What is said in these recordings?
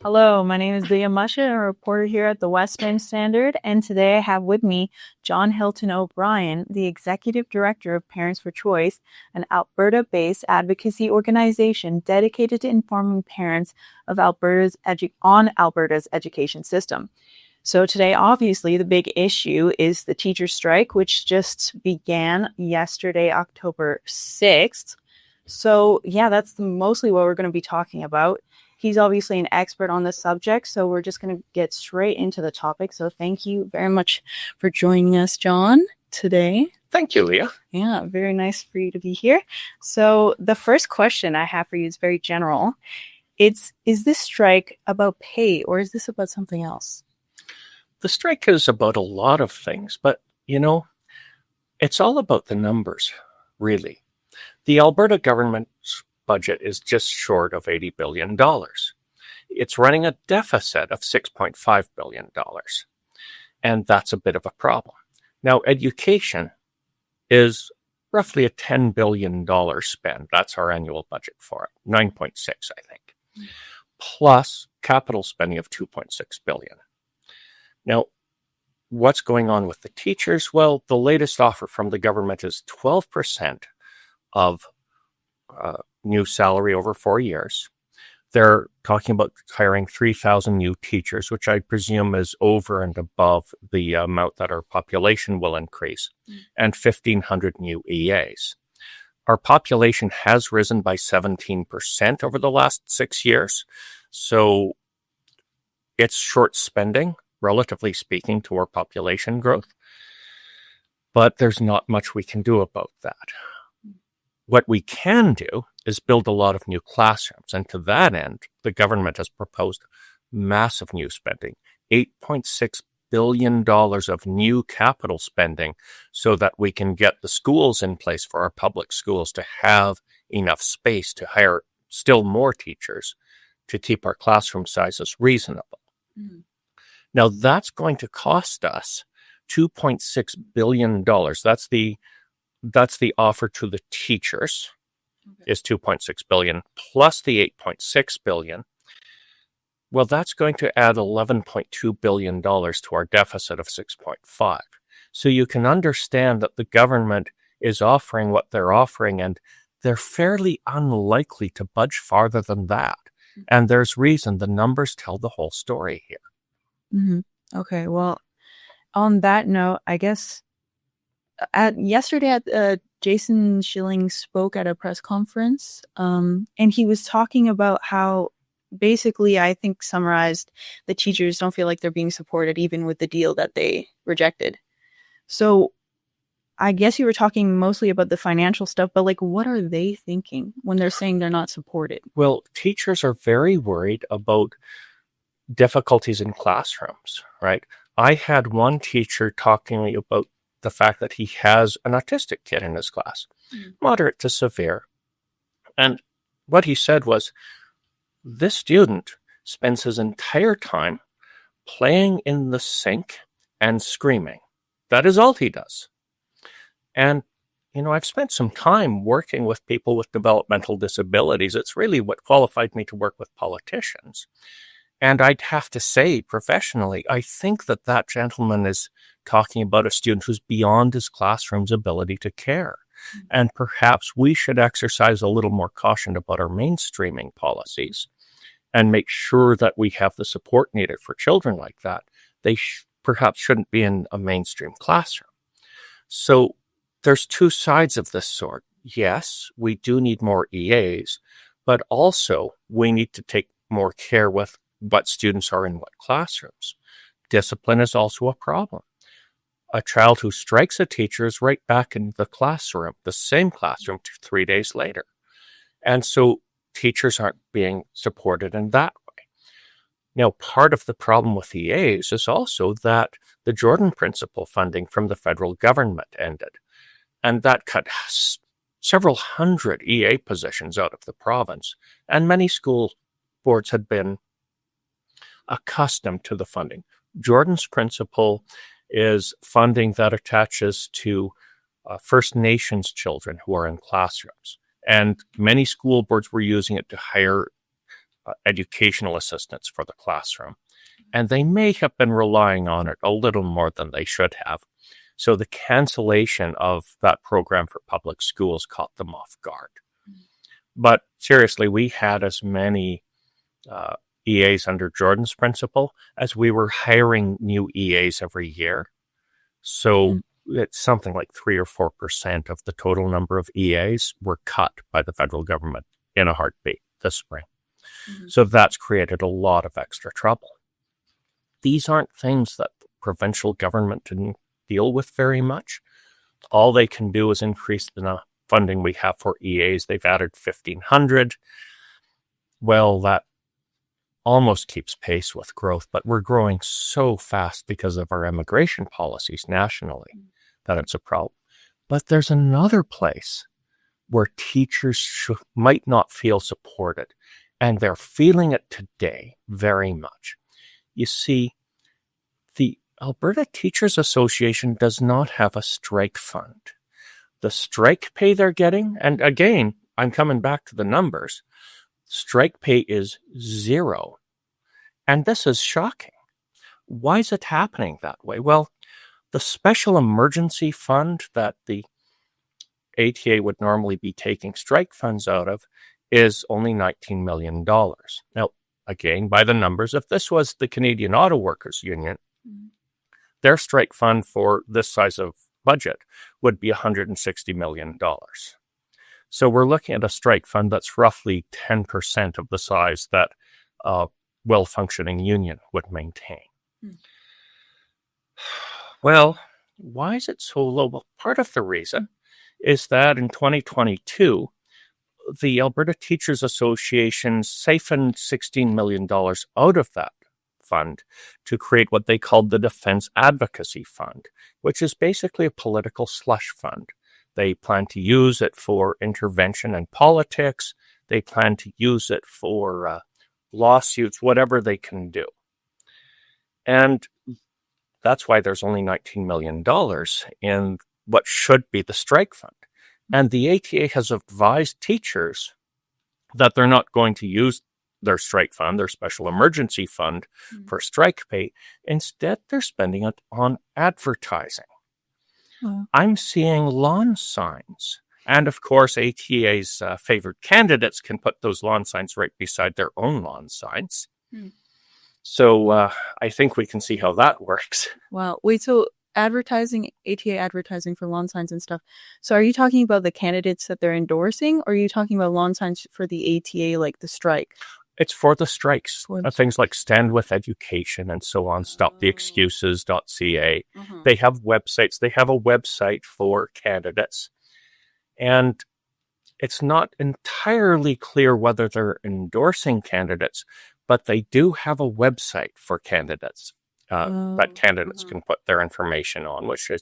Hello, my name is Leah Musha, a reporter here at the West Bend Standard, and today I have with me John Hilton O'Brien, the Executive Director of Parents for Choice, an Alberta-based advocacy organization dedicated to informing parents of Alberta's education system. So today, obviously, the big issue is the teacher strike, which just began yesterday, October 6th. So yeah, that's mostly what we're going to be talking about. He's obviously an expert on this subject, so we're just going to get straight into the topic. So thank you very much for joining us, John, today. Thank you, Leah. Yeah, very nice for you to be here. So the first question I have for you is very general. Is this strike about pay, or is this about something else? The strike is about a lot of things, but, it's all about the numbers, really. The Alberta government's budget is just short of $80 billion. It's running a deficit of $6.5 billion. And that's a bit of a problem. Now, education is roughly a $10 billion spend. That's our annual budget for it, 9.6, I think, plus capital spending of $2.6 billion. Now, what's going on with the teachers? Well, the latest offer from the government is 12% of new salary over 4 years. They're talking about hiring 3,000 new teachers, which I presume is over and above the amount that our population will increase, and 1,500 new EAs. Our population has risen by 17% over the last 6 years, so it's short spending, relatively speaking, to our population growth. But there's not much we can do about that. What we can do is build a lot of new classrooms. And to that end, the government has proposed massive new spending, $8.6 billion of new capital spending, so that we can get the schools in place for our public schools to have enough space to hire still more teachers to keep our classroom sizes reasonable. Mm-hmm. Now, that's going to cost us $2.6 billion. That's the offer to the teachers, is $2.6 billion, plus the $8.6 billion. Well, that's going to add $11.2 billion to our deficit of 6.5. So you can understand that the government is offering what they're offering, and they're fairly unlikely to budge farther than that. And there's reason. The numbers tell the whole story here. Mm-hmm. Okay, well, on that note, I guess yesterday Jason Schilling spoke at a press conference, and he was talking about how basically, I think, summarized, the teachers don't feel like they're being supported even with the deal that they rejected. So I guess you were talking mostly about the financial stuff, but what are they thinking when they're saying they're not supported? Well, teachers are very worried about difficulties in classrooms, right? I had one teacher talking to me about the fact that he has an autistic kid in his class, moderate to severe. And what he said was, this student spends his entire time playing in the sink and screaming. That is all he does. And, I've spent some time working with people with developmental disabilities. It's really what qualified me to work with politicians. And I'd have to say, professionally, I think that gentleman is talking about a student who's beyond his classroom's ability to care. And perhaps we should exercise a little more caution about our mainstreaming policies and make sure that we have the support needed for children like that. They perhaps shouldn't be in a mainstream classroom. So there's two sides of this sort. Yes, we do need more EAs, but also we need to take more care with what students are in what classrooms. Discipline is also a problem. A child who strikes a teacher is right back in the classroom, the same classroom 3 days later. And so teachers aren't being supported in that way. Now, part of the problem with EAs is also that the Jordan Principle funding from the federal government ended. And that cut several hundred EA positions out of the province. And many school boards had been accustomed to the funding. Jordan's Principle is funding that attaches to First Nations children who are in classrooms. And many school boards were using it to hire educational assistants for the classroom. And they may have been relying on it a little more than they should have. So the cancellation of that program for public schools caught them off guard. But seriously, we had as many EAs under Jordan's principle as we were hiring new EAs every year. So it's something like 3 or 4% of the total number of EAs were cut by the federal government in a heartbeat this spring. So that's created a lot of extra trouble. These aren't things that the provincial government didn't deal with very much. All they can do is increase the funding we have for EAs. They've added 1,500. Well, that almost keeps pace with growth, but we're growing so fast because of our immigration policies nationally that it's a problem. But there's another place where teachers might not feel supported, and they're feeling it today very much. You see, the Alberta Teachers Association does not have a strike fund. The strike pay they're getting, and again, I'm coming back to the numbers, strike pay is 0. And this is shocking. Why is it happening that way? Well, the special emergency fund that the ATA would normally be taking strike funds out of is only $19 million. Now, again, by the numbers, if this was the Canadian Auto Workers Union, their strike fund for this size of budget would be $160 million. So we're looking at a strike fund that's roughly 10% of the size that a well-functioning union would maintain. Well, why is it so low? Well, part of the reason is that in 2022, the Alberta Teachers Association siphoned $16 million out of that fund to create what they called the Defense Advocacy Fund, which is basically a political slush fund. They plan to use it for intervention in politics. They plan to use it for lawsuits, whatever they can do. And that's why there's only $19 million in what should be the strike fund. And the ATA has advised teachers that they're not going to use their strike fund, their special emergency fund, for strike pay. Instead, they're spending it on advertising. I'm seeing lawn signs. And of course, ATA's favored candidates can put those lawn signs right beside their own lawn signs. So I think we can see how that works. Wow. Wait, so advertising, ATA advertising for lawn signs and stuff. So are you talking about the candidates that they're endorsing, or are you talking about lawn signs for the ATA, like the strike? It's for the strikes. Things like Stand With Education and so on, stoptheexcuses.ca. They have websites. They have a website for candidates. And it's not entirely clear whether they're endorsing candidates, but they do have a website for candidates that candidates can put their information on, which is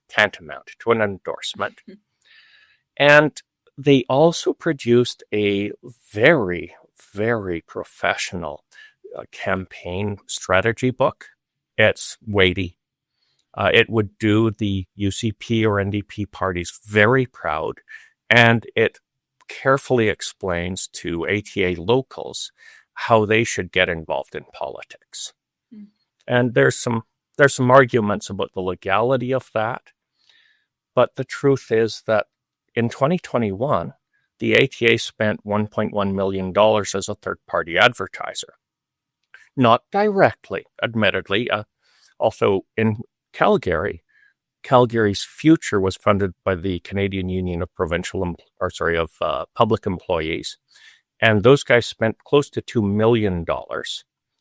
tantamount to an endorsement. And they also produced a very, very professional campaign strategy book. It's weighty. It would do the UCP or NDP parties very proud, and it carefully explains to ATA locals how they should get involved in politics. And there's some arguments about the legality of that, but the truth is that in 2021, the ATA spent $1.1 million as a third-party advertiser. Not directly, admittedly. Also in Calgary, Calgary's future was funded by the Canadian Union of Public Employees. And those guys spent close to $2 million.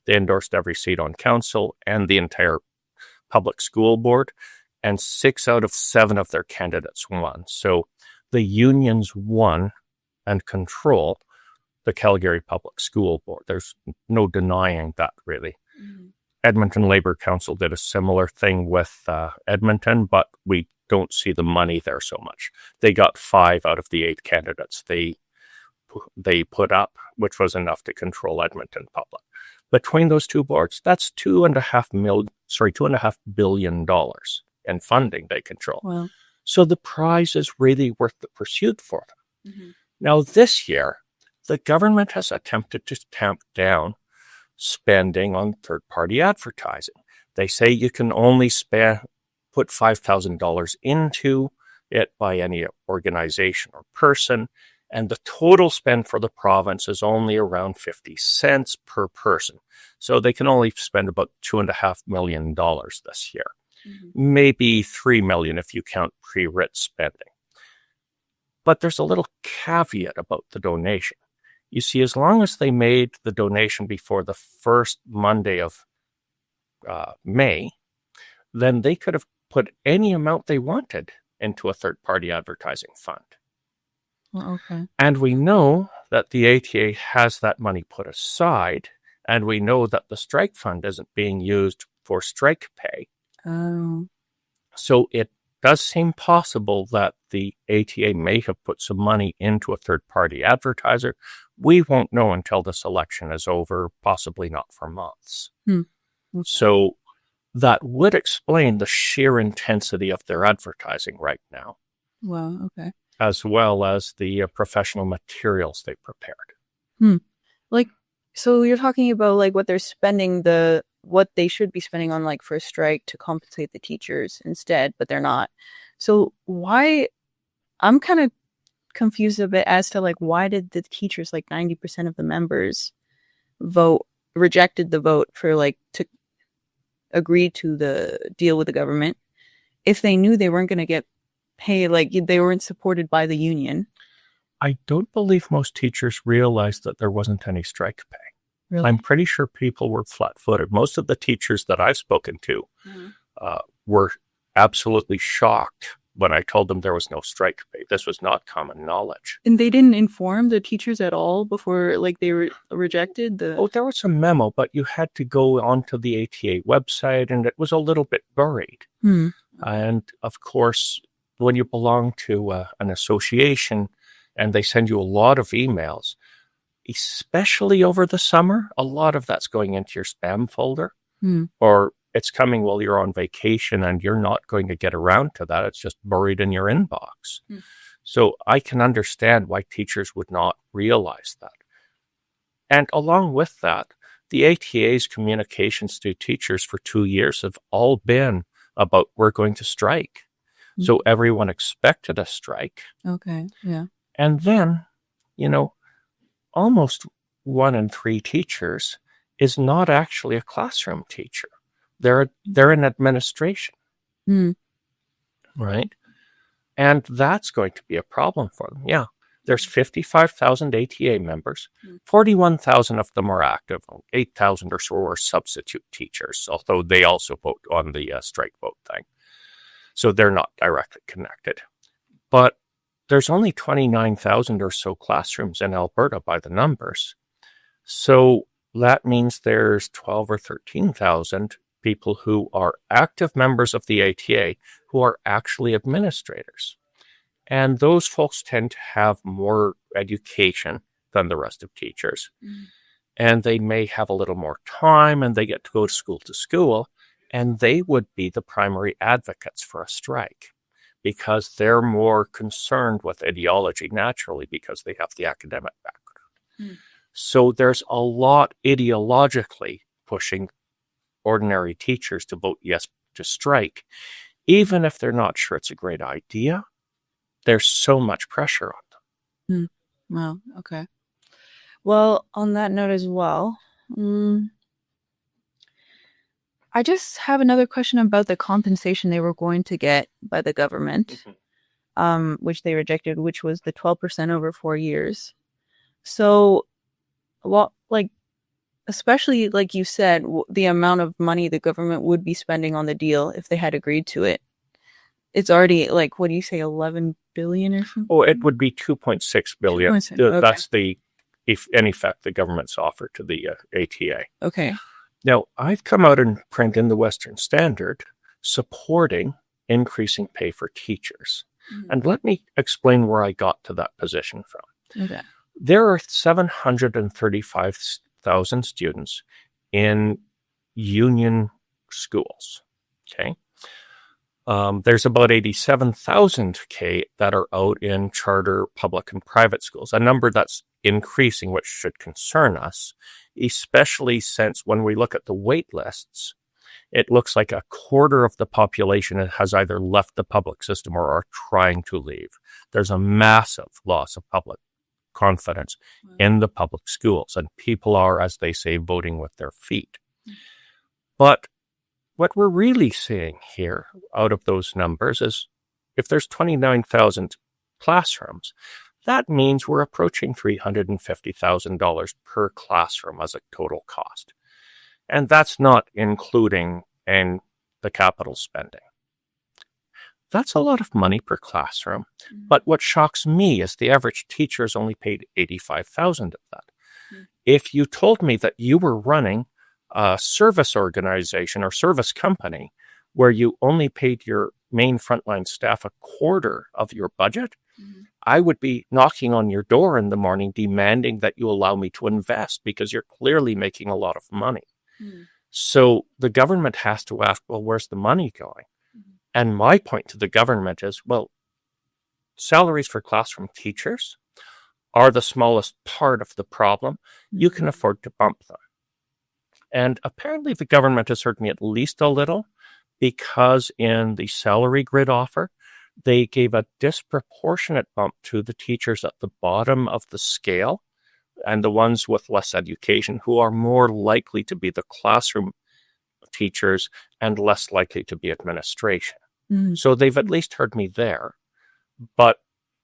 They endorsed every seat on council and the entire public school board, and 6 out of 7 of their candidates won. So the unions won and control the Calgary Public School Board. There's no denying that, really. Edmonton Labour Council did a similar thing with Edmonton, but we don't see the money there so much. They got 5 out of the 8 candidates they put up, which was enough to control Edmonton Public. Between those two boards, that's $2.5 billion in funding they control. Wow. So the prize is really worth the pursuit for them. Now, this year, the government has attempted to tamp down spending on third-party advertising. They say you can only put $5,000 into it by any organization or person, and the total spend for the province is only around 50 cents per person. So they can only spend about $2.5 million this year. Mm-hmm. Maybe $3 million if you count pre-writ spending. But there's a little caveat about the donation. You see, as long as they made the donation before the first Monday of May, then they could have put any amount they wanted into a third-party advertising fund. Okay. And we know that the ATA has that money put aside, and we know that the strike fund isn't being used for strike pay. Oh. So it does seem possible that the ATA may have put some money into a third-party advertiser. We won't know until this election is over, possibly not for months. Okay. So that would explain the sheer intensity of their advertising right now. Wow, okay. As well as the professional materials they prepared. So you're talking about like what they're spending, what they should be spending on like for a strike to compensate the teachers instead, but they're not. So why? I'm kind of confused a bit as to like why did the teachers, like 90% of the members, rejected the vote for like to agree to the deal with the government if they knew they weren't going to get pay, like they weren't supported by the union. I don't believe most teachers realized that there wasn't any strike pay. Really? I'm pretty sure people were flat-footed. Most of the teachers that I've spoken to were absolutely shocked when I told them there was no strike pay. This was not common knowledge. And they didn't inform the teachers at all before, like, they were rejected? Oh, there was a memo, but you had to go onto the ATA website, and it was a little bit buried. And, of course, when you belong to an association and they send you a lot of emails, especially over the summer, a lot of that's going into your spam folder, or it's coming while you're on vacation and you're not going to get around to that. It's just buried in your inbox. So I can understand why teachers would not realize that. And along with that, the ATA's communications to teachers for 2 years have all been about we're going to strike. So everyone expected a strike. Okay, yeah. And then, almost 1 in 3 teachers is not actually a classroom teacher. They're in administration, right? And that's going to be a problem for them. Yeah, there's 55,000 ATA members. 41,000 of them are active. 8,000 or so are substitute teachers, although they also vote on the strike vote thing. So they're not directly connected. But there's only 29,000 or so classrooms in Alberta by the numbers. So that means there's 12 or 13,000 people who are active members of the ATA who are actually administrators. And those folks tend to have more education than the rest of teachers. And they may have a little more time and they get to go to school, and they would be the primary advocates for a strike because they're more concerned with ideology naturally because they have the academic background. So there's a lot ideologically pushing ordinary teachers to vote yes to strike, even if they're not sure it's a great idea. There's so much pressure on them. Wow, okay. Well, on that note as well, I just have another question about the compensation they were going to get by the government, which they rejected, which was the 12% over 4 years. So, especially like you said, the amount of money the government would be spending on the deal if they had agreed to it. It's already like, what do you say, 11 billion or something? Oh, it would be 2.6 billion. 2.6, okay. That's in effect, the government's offer to the ATA. Okay. Now, I've come out in print in the Western Standard supporting increasing pay for teachers. And let me explain where I got to that position from. Okay. There are 735,000 students in union schools, okay? There's about 87,000 K that are out in charter, public, and private schools, a number that's increasing, which should concern us, especially since when we look at the wait lists, it looks like a quarter of the population has either left the public system or are trying to leave. There's a massive loss of public confidence in the public schools, and people are, as they say, voting with their feet. But what we're really seeing here out of those numbers is if there's 29,000 classrooms, that means we're approaching $350,000 per classroom as a total cost. And that's not including in the capital spending. That's a lot of money per classroom. But what shocks me is the average teacher is only paid $85,000 of that. If you told me that you were running a service organization or service company where you only paid your main frontline staff a quarter of your budget, I would be knocking on your door in the morning demanding that you allow me to invest because you're clearly making a lot of money. So the government has to ask, well, where's the money going? And my point to the government is, well, salaries for classroom teachers are the smallest part of the problem. You can afford to bump them. And apparently the government has heard me at least a little because in the salary grid offer, they gave a disproportionate bump to the teachers at the bottom of the scale and the ones with less education who are more likely to be the classroom teachers and less likely to be administration. So they've at least heard me there. But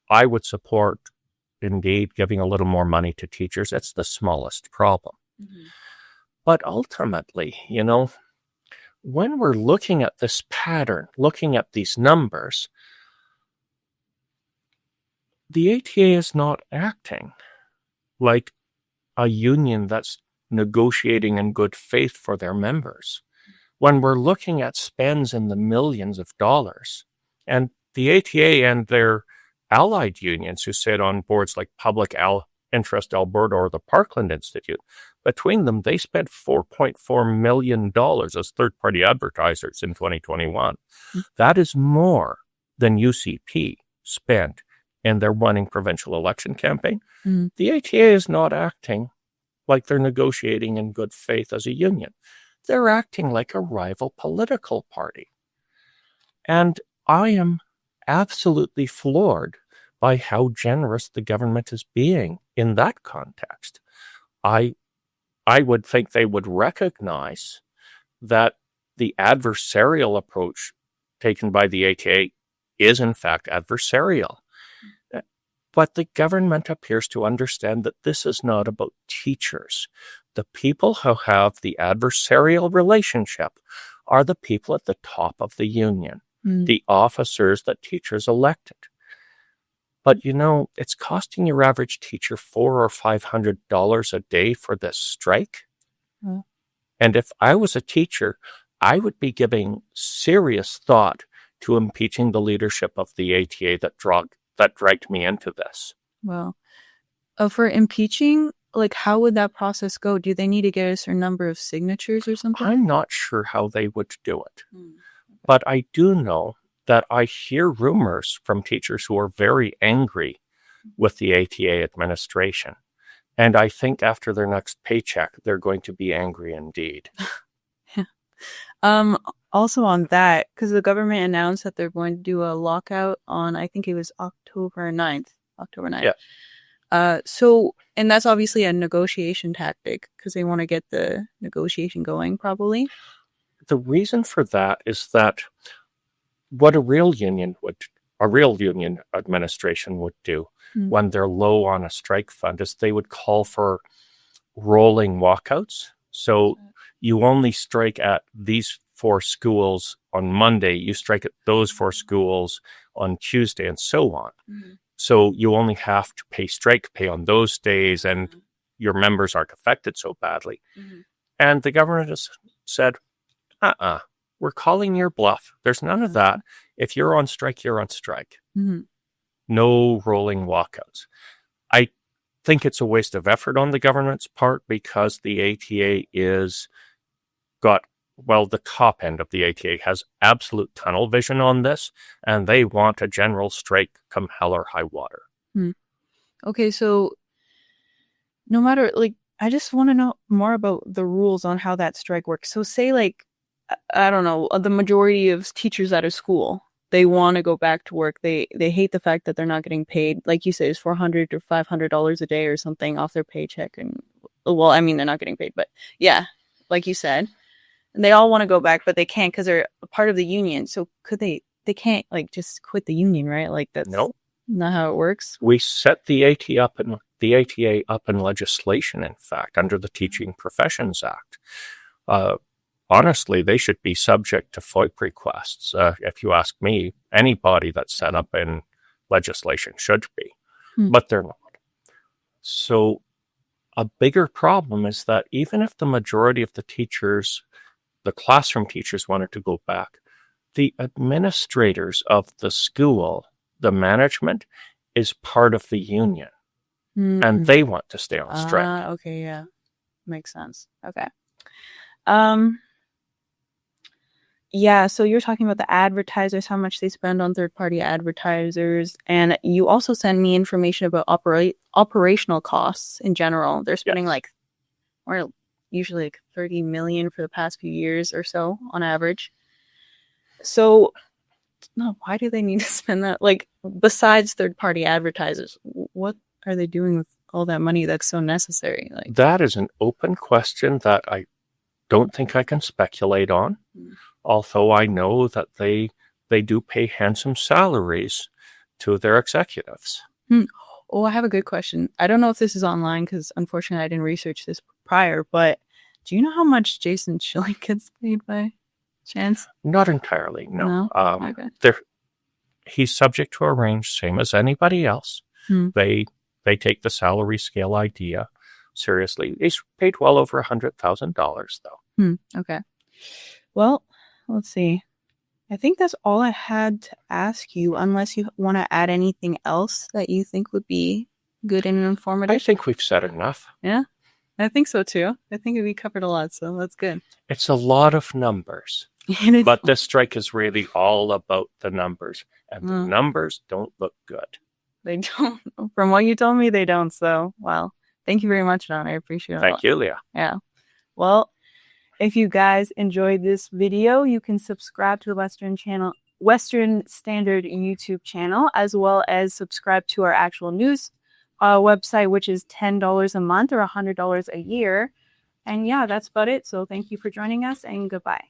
I would support, indeed, giving a little more money to teachers. It's the smallest problem. But ultimately, you know, when we're looking at this pattern, looking at these numbers, the ATA is not acting like a union that's negotiating in good faith for their members. When we're looking at spends in the millions of dollars, and the ATA and their allied unions who sit on boards like Public Interest Alberta or the Parkland Institute, between them, they spent $4.4 million as third-party advertisers in 2021. That is more than UCP spent in their winning provincial election campaign. The ATA is not acting like they're negotiating in good faith as a union. They're acting like a rival political party. And I am absolutely floored by how generous the government is being in that context. I would think they would recognize that the adversarial approach taken by the ATA is in fact adversarial. But the government appears to understand that this is not about teachers. The people who have the adversarial relationship are the people at the top of the union, the officers that teachers elected. But, you know, it's costing your average teacher $400 or $500 a day for this strike. And if I was a teacher, I would be giving serious thought to impeaching the leadership of the ATA that dragged me into this. Well, for impeaching, like, how would that process go? Do they need to get a certain number of signatures or something? I'm not sure how they would do it. But I do know that I hear rumors from teachers who are very angry with the ATA administration. And I think after their next paycheck, they're going to be angry indeed. Also on that, because the government announced that they're going to do a lockout on, I think it was October 9th. Yeah. So, and that's obviously a negotiation tactic because they want to get the negotiation going, probably. The reason for that is that what a real union administration would do when they're low on a strike fund is they would call for rolling walkouts. So you only strike at these 4 schools on Monday, you strike at those 4 schools on Tuesday, and so on. So you only have to pay strike pay on those days, and your members aren't affected so badly. And the government has said, we're calling your bluff. There's none of that. If you're on strike, you're on strike. No rolling walkouts. I think it's a waste of effort on the government's part because the ATA is got well, the top end of the ATA has absolute tunnel vision on this, and they want a general strike come hell or high water. Okay, so no matter, like, I just want to know more about the rules on how that strike works. So say, like, I don't know, the majority of teachers at a school, they want to go back to work. They hate the fact that they're not getting paid. Like you say, it's $400 or $500 a day or something off their paycheck. And, well, I mean, they're not getting paid, but yeah, like you said. And they all want to go back, but they can't because they're a part of the union. So could they can't, like, just quit the union, right? Like, that's not how it works. We set the ATA up in legislation, in fact, under the Teaching Professions Act. Honestly, they should be subject to FOIP requests. If you ask me, anybody that's set up in legislation should be, but they're not. So a bigger problem is that even if the majority of the teachers, the classroom teachers, wanted to go back, the administrators of the school, the management, is part of the union, and they want to stay on strike. Okay, yeah. Makes sense. Okay. Yeah, so you're talking about the advertisers, how much they spend on third-party advertisers, and you also sent me information about operational costs in general. They're spending usually like $30 million for the past few years or so on average. So, no, why do they need to spend that? Like, besides third-party advertisers, what are they doing with all that money that's so necessary? Like, that is an open question that I don't think I can speculate on. Although I know that they do pay handsome salaries to their executives. Oh, I have a good question. I don't know if this is online because unfortunately I didn't research this prior, but do you know how much Jason Schilling gets paid by chance? Not entirely, no. Okay. He's subject to a range, same as anybody else. They take the salary scale idea seriously. He's paid well over $100,000, though. Okay. Well, let's see. I think that's all I had to ask you, unless you want to add anything else that you think would be good and informative. I think we've said enough. Yeah, I think so too. I think we covered a lot, so that's good. It's a lot of numbers. But this strike is really all about the numbers, and the numbers don't look good. They don't. From what you told me, they don't. So, well, thank you very much, Don. I appreciate it. Thank you, Leah. Yeah. Well, if you guys enjoyed this video, you can subscribe to the Western Standard YouTube channel, as well as subscribe to our actual news website, which is $10 a month or $100 a year. And yeah, that's about it. So thank you for joining us, and goodbye.